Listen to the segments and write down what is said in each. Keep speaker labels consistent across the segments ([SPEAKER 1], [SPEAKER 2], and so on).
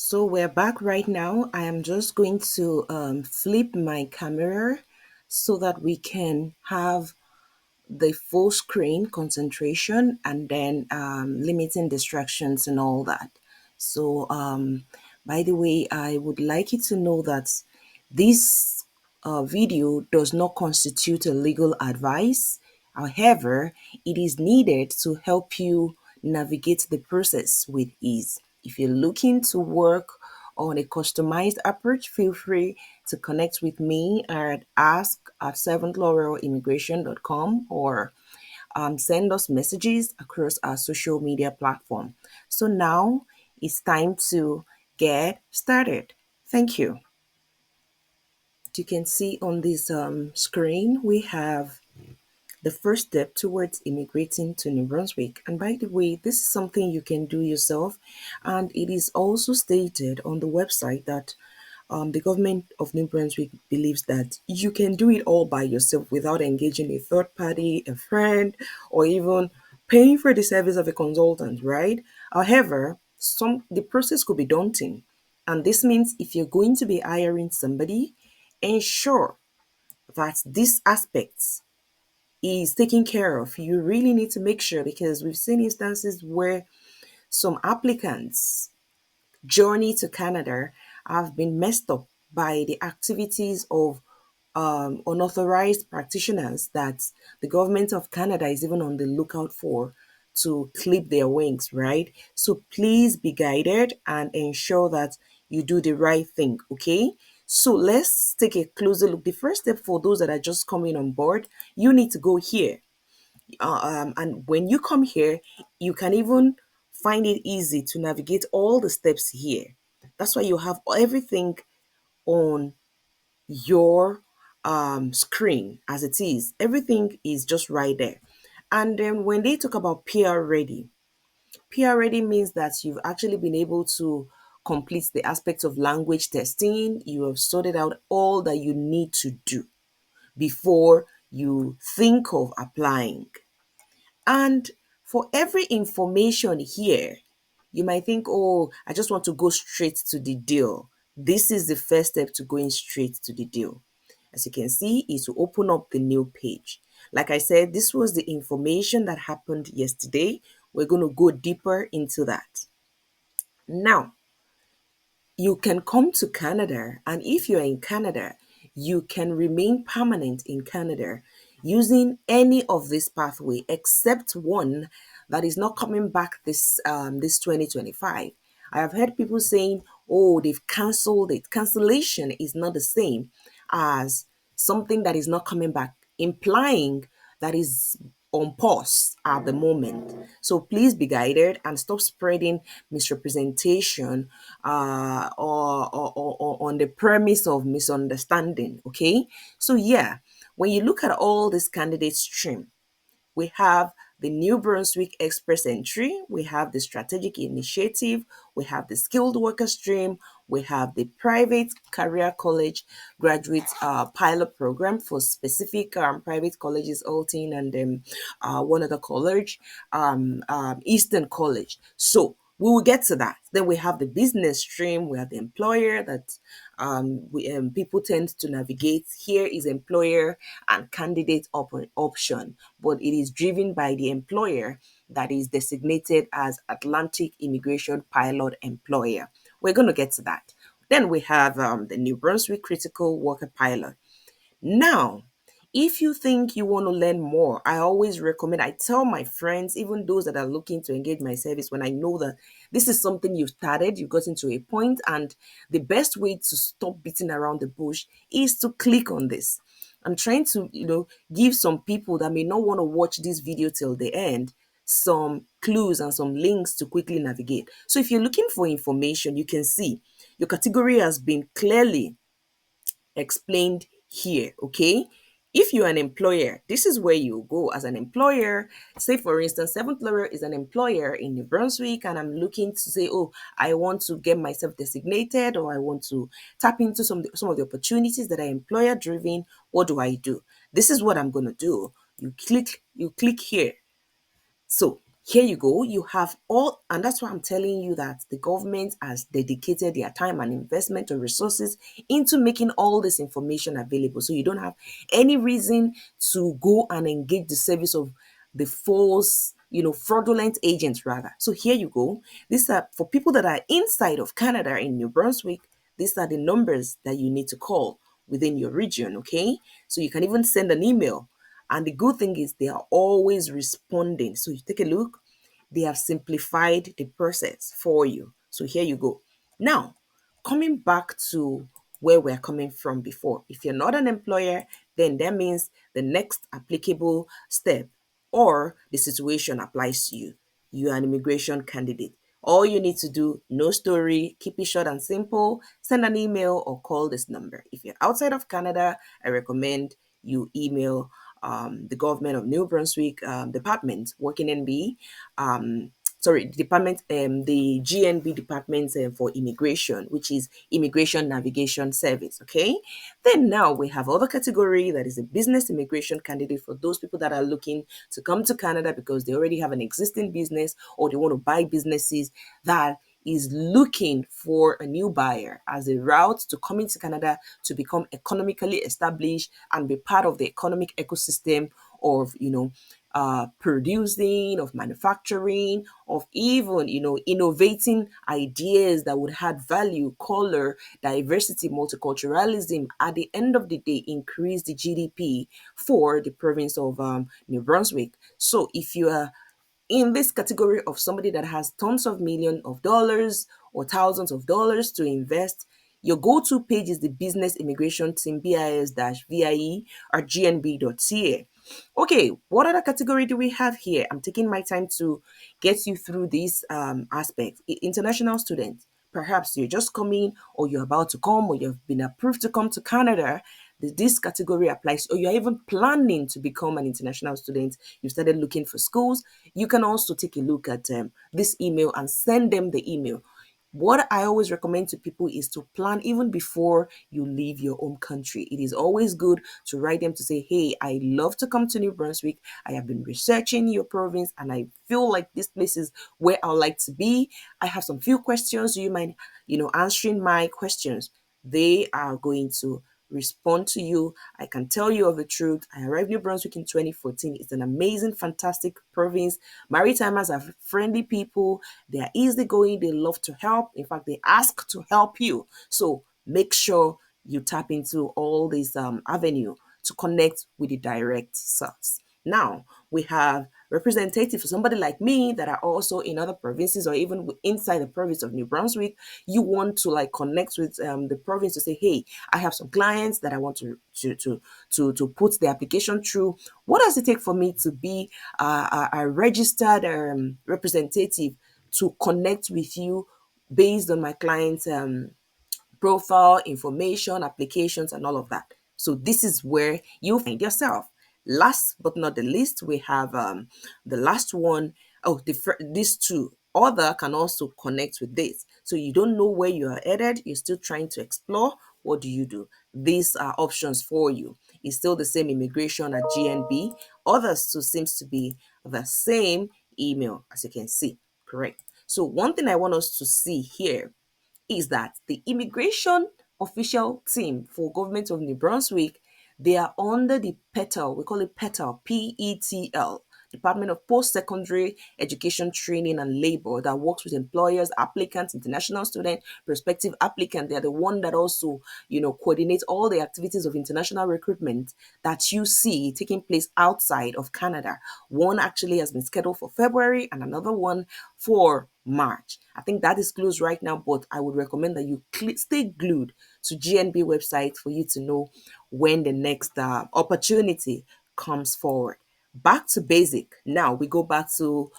[SPEAKER 1] So we're back right now. I am just going to flip my camera so that we can have the full screen concentration and then limiting distractions and all that. So, by the way, I would like you to know that this video does not constitute a legal advice. However, it is needed to help you navigate the process with ease. If you're looking to work on a customized approach, feel free to connect with me at ask@seventh-laurelimmigration.com or send us messages across our social media platform. So now it's time to get started. Thank you. You can see on this screen, we have the first step towards immigrating to New Brunswick. And by the way, this is something you can do yourself. And it is also stated on the website that the government of New Brunswick believes that you can do it all by yourself without engaging a third party, a friend, or even paying for the service of a consultant, right? However, the process could be daunting. And this means if you're going to be hiring somebody, ensure that these aspects is taken care of. You really need to make sure, because we've seen instances where some applicants' journey to Canada have been messed up by the activities of unauthorized practitioners that the government of Canada is even on the lookout for to clip their wings, right? So please be guided and ensure that you do the right thing, okay? So let's take a closer look. The first step for those that are just coming on board, you need to go here. And when you come here, you can even find it easy to navigate all the steps here. That's why you have everything on your screen as it is. Everything is just right there. And then when they talk about PR ready means that you've actually been able to complete the aspects of language testing. You have sorted out all that you need to do before you think of applying. And for every information here, you might think, oh, I just want to go straight to the deal. This is the first step to going straight to the deal. As you can see, is to open up the new page. Like I said, this was the information that happened yesterday. We're going to go deeper into that. Now, you can come to Canada, and if you're in Canada, you can remain permanent in Canada using any of this pathway except one that is not coming back this 2025. I have heard people saying, oh, they've cancelled it. Cancellation is not the same as something that is not coming back, implying that is on pause at the moment. So please be guided and stop spreading misrepresentation or on the premise of misunderstanding. Okay. So, yeah, when you look at all this candidate stream, we have the New Brunswick Express Entry, we have the Strategic Initiative, we have the Skilled Worker Stream, we have the Private Career College Graduate Pilot Program for specific private colleges, Alton and one other college, Eastern College. So we will get to that. Then we have the business stream. We have the employer that people tend to navigate. Here is employer and candidate option, but it is driven by the employer that is designated as Atlantic Immigration Pilot Employer. We're going to get to that. Then we have the New Brunswick Critical Worker Pilot. Now, if you think you want to learn more, I always recommend, I tell my friends, even those that are looking to engage my service, when I know that this is something you've started, you've gotten to a point, and the best way to stop beating around the bush is to click on this. I'm trying to, give some people that may not want to watch this video till the end some clues and some links to quickly navigate. So if you're looking for information, you can see your category has been clearly explained here, okay? If you're an employer, this is where you go as an employer. Say, for instance, Seventh Laurel is an employer in New Brunswick, and I'm looking to say, oh, I want to get myself designated, or I want to tap into some of the opportunities that are employer driven. What do I do? This is what I'm going to do. You click here. So Here you go. You have all, and that's why I'm telling you that the government has dedicated their time and investment or resources into making all this information available. So you don't have any reason to go and engage the service of the false, fraudulent agents rather. So here you go. These are for people that are inside of Canada in New Brunswick. These are the numbers that you need to call within your region. Okay. So you can even send an email, and the good thing is they are always responding. So you take a look, they have simplified the process for you. So here you go. Now, coming back to where we're coming from before, if you're not an employer, then that means the next applicable step or the situation applies to you. You are an immigration candidate. All you need to do, no story, keep it short and simple, send an email or call this number. If you're outside of Canada, I recommend you email the government of New Brunswick department, working NB, department, the GNB department for immigration, which is Immigration Navigation Service. Okay. Then now we have other category that is a business immigration candidate for those people that are looking to come to Canada because they already have an existing business or they want to buy businesses that is looking for a new buyer as a route to coming to Canada to become economically established and be part of the economic ecosystem of, producing, of manufacturing, of even, innovating ideas that would add value, color, diversity, multiculturalism, at the end of the day, increase the GDP for the province of New Brunswick. So if you are in this category of somebody that has tons of millions of dollars or thousands of dollars to invest, your go-to page is the Business Immigration Team, BIS-VIE or GNB.ca. Okay, what other category do we have here? I'm taking my time to get you through these aspects. International students. Perhaps you're just coming, or you're about to come, or you've been approved to come to Canada. This category applies, or you're even planning to become an international student. You started looking for schools. You can also take a look at this email and send them the email. What I always recommend to people is to plan even before you leave your home country. It is always good to write them to say, hey, I love to come to New Brunswick. I have been researching your province and I feel like this place is where I would like to be. I have some few questions. Do you mind, answering my questions? They are going to respond to you. I can tell you of the truth. I arrived in New Brunswick in 2014. It's an amazing, fantastic province. Maritimers are friendly people. They are easygoing. They love to help. In fact, they ask to help you. So make sure you tap into all these avenue to connect with the direct source. Now we have representatives for somebody like me that are also in other provinces or even inside the province of New Brunswick. You want to like connect with the province to say, hey, I have some clients that I want to put the application through. What does it take for me to be a registered representative to connect with you based on my clients' profile, information, applications, and all of that. So this is where you find yourself. Last but not the least, we have the last one. Oh, these two other can also connect with this. So you don't know where you are headed. You're still trying to explore. What do you do? These are options for you. It's still the same immigration at GNB. Others too seems to be the same email as you can see. Correct. So one thing I want us to see here is that the immigration official team for government of New Brunswick, they are under the PETL. We call it PETL, PETL, Department of Post-Secondary Education Training and Labor, that works with employers, applicants, international students, prospective applicants. They're the one that also, coordinates all the activities of international recruitment that you see taking place outside of Canada. One actually has been scheduled for February and another one for March. I think that is closed right now, but I would recommend that you stay glued to GNB website for you to know when the next opportunity comes forward. Back to basic. Now we go back to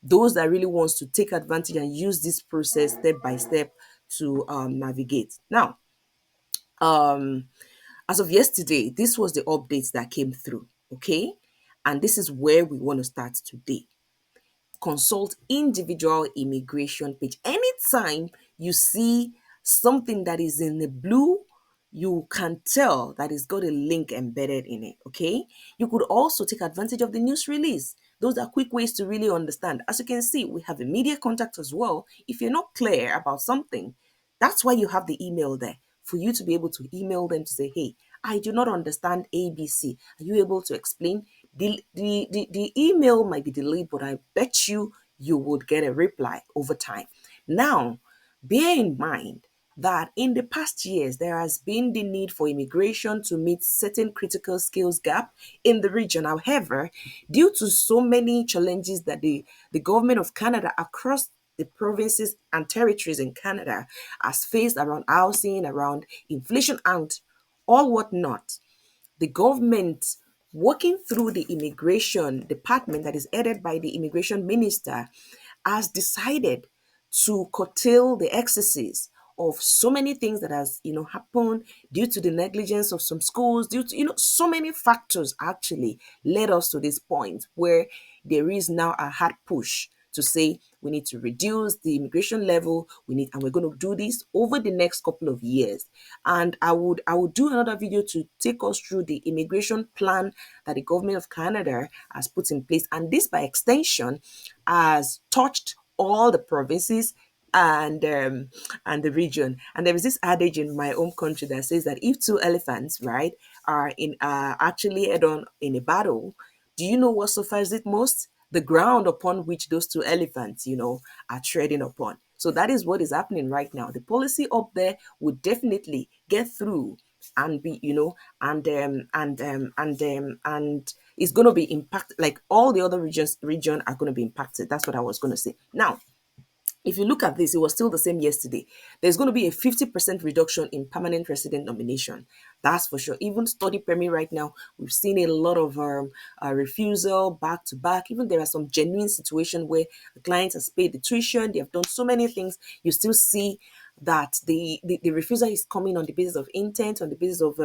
[SPEAKER 1] those that really wants to take advantage and use this process step by step to navigate. Now, as of yesterday, this was the updates that came through. Okay, and this is where we want to start today. Consult individual immigration page. Anytime you see something that is in the blue, you can tell that it's got a link embedded in it. Okay. You could also take advantage of the news release. Those are quick ways to really understand. As you can see, we have immediate contact as well. If you're not clear about something, that's why you have the email there, for you to be able to email them to say, hey, I do not understand ABC. Are you able to explain? The email might be delayed, but I bet you would get a reply over time. Now, bear in mind that in the past years, there has been the need for immigration to meet certain critical skills gap in the region. However, due to so many challenges that the government of Canada across the provinces and territories in Canada has faced around housing, around inflation, and all whatnot, the government, working through the immigration department that is headed by the immigration minister, has decided to curtail the excesses of so many things that has happened due to the negligence of some schools, due to so many factors actually led us to this point where there is now a hard push to say we need to reduce the immigration level. And we're going to do this over the next couple of years. And I would do another video to take us through the immigration plan that the government of Canada has put in place, and this by extension has touched all the provinces and the region. And there is this adage in my home country that says that if two elephants, right, are in actually head on in a battle, do you know what suffers it most? The ground upon which those two elephants, are treading upon. So that is what is happening right now. The policy up there would definitely get through and be, and it's going to be impacted, like all the other region are going to be impacted. That's what I was going to say. Now, if you look at this, it was still the same yesterday. There's going to be a 50% reduction in permanent resident nomination. That's for sure. Even study permit right now, we've seen a lot of refusal back to back. Even there are some genuine situations where the client has paid the tuition, they have done so many things. You still see that the refusal is coming on the basis of intent, on the basis of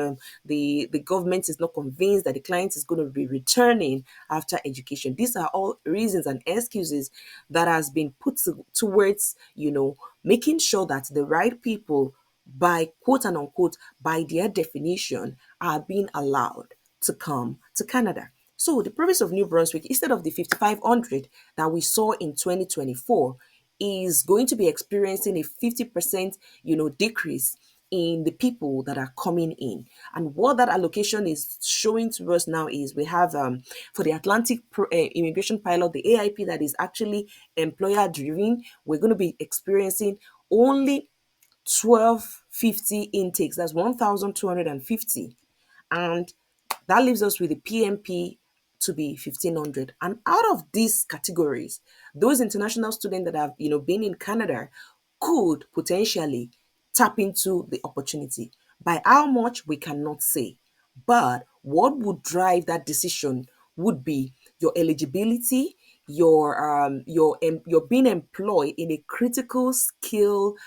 [SPEAKER 1] the government is not convinced that the client is going to be returning after education. These are all reasons and excuses that has been put towards making sure that the right people, by quote and unquote, by their definition, are being allowed to come to Canada. So the province of New Brunswick, instead of the 5,500 that we saw in 2024, is going to be experiencing a 50% decrease in the people that are coming in. And what that allocation is showing to us now is we have for the Atlantic immigration pilot, the AIP, that is actually employer driven, we're going to be experiencing only 1250 intakes. That's 1250. And that leaves us with the PMP to be 1500. And out of these categories, those international students that have been in Canada could potentially tap into the opportunity. By how much, we cannot say. But what would drive that decision would be your eligibility, your being employed in a critical skill,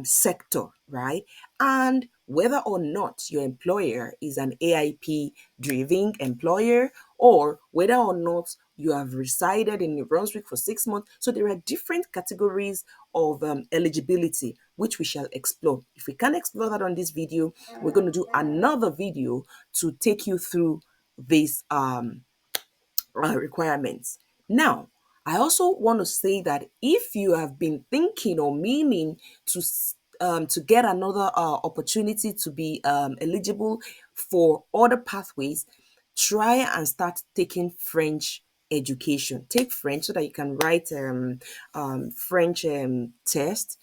[SPEAKER 1] sector, right? And whether or not your employer is an AIP driven employer, or whether or not you have resided in New Brunswick for 6 months. So there are different categories of eligibility, which we shall explore. If we can't explore that on this video, we're going to do another video to take you through these requirements. Now, I also want to say that if you have been thinking or meaning to get another opportunity to be eligible for other pathways, try and start taking French education. Take French so that you can write French test,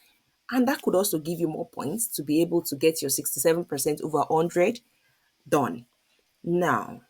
[SPEAKER 1] and that could also give you more points to be able to get your 67% over 100 done. Now,